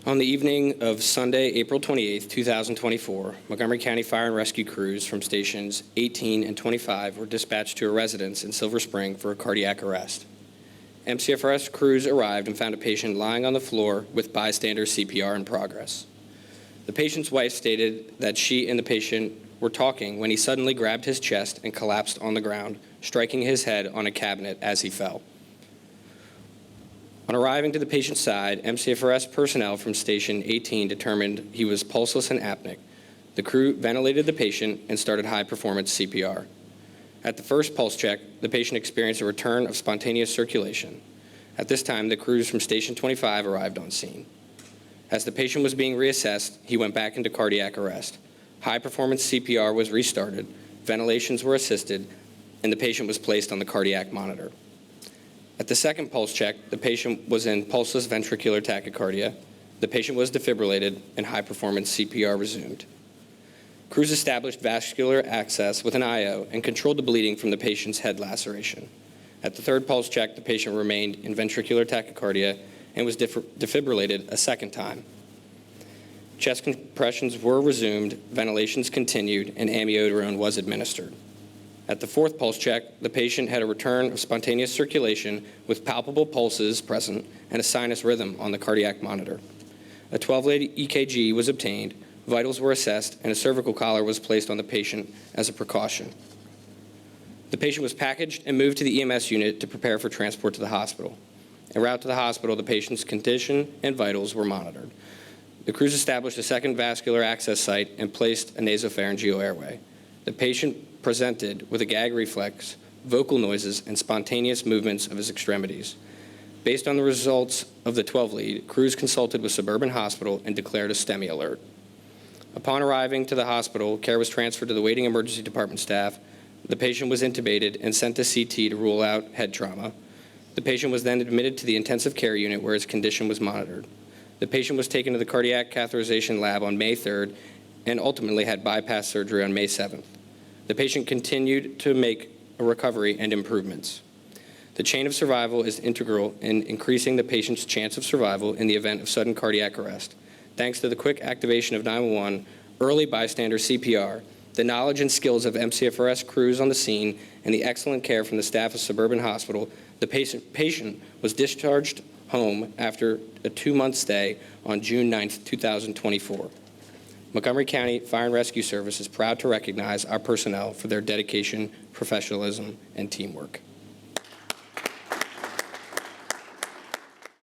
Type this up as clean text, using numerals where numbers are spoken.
On the evening of Sunday, April 28, 2024, Montgomery County Fire and Rescue crews from stations 18 and 25 were dispatched to a residence in Silver Spring for a cardiac arrest. MCFRS crews arrived and found a patient lying on the floor with bystander CPR in progress. The patient's wife stated that she and the patient were talking when he suddenly grabbed his chest and collapsed on the ground, striking his head on a cabinet as he fell. On arriving to the patient's side, MCFRS personnel from Station 18 determined he was pulseless and apneic. The crew ventilated the patient and started high-performance CPR. At the first pulse check, the patient experienced a return of spontaneous circulation. At this time, the crews from Station 25 arrived on scene. As the patient was being reassessed, he went back into cardiac arrest. High-performance CPR was restarted, ventilations were assisted, and the patient was placed on the cardiac monitor. At the second pulse check, the patient was in pulseless ventricular tachycardia. The patient was defibrillated, and high-performance CPR resumed. Crews established vascular access with an IO and controlled the bleeding from the patient's head laceration. At the third pulse check, the patient remained in ventricular tachycardia and was defibrillated a second time. Chest compressions were resumed, ventilations continued, and amiodarone was administered. At the fourth pulse check, the patient had a return of spontaneous circulation with palpable pulses present and a sinus rhythm on the cardiac monitor. A 12-lead EKG was obtained, vitals were assessed, and a cervical collar was placed on the patient as a precaution. The patient was packaged and moved to the EMS unit to prepare for transport to the hospital. En route to the hospital, the patient's condition and vitals were monitored. The crews established a second vascular access site and placed a nasopharyngeal airway. The patient presented with a gag reflex, vocal noises, and spontaneous movements of his extremities. Based on the results of the 12-lead, crews consulted with Suburban Hospital and declared a STEMI alert. Upon arriving to the hospital, care was transferred to the waiting emergency department staff. The patient was intubated and sent to CT to rule out head trauma. The patient was then admitted to the intensive care unit where his condition was monitored. The patient was taken to the cardiac catheterization lab on May 3rd and ultimately had bypass surgery on May 7th. The patient continued to make a recovery and improvements. The chain of survival is integral in increasing the patient's chance of survival in the event of sudden cardiac arrest. Thanks to the quick activation of 911, early bystander CPR, the knowledge and skills of MCFRS crews on the scene, and the excellent care from the staff of Suburban Hospital, the patient was discharged home after a 2-month stay on June 9, 2024. Montgomery County Fire and Rescue Service is proud to recognize our personnel for their dedication, professionalism, and teamwork.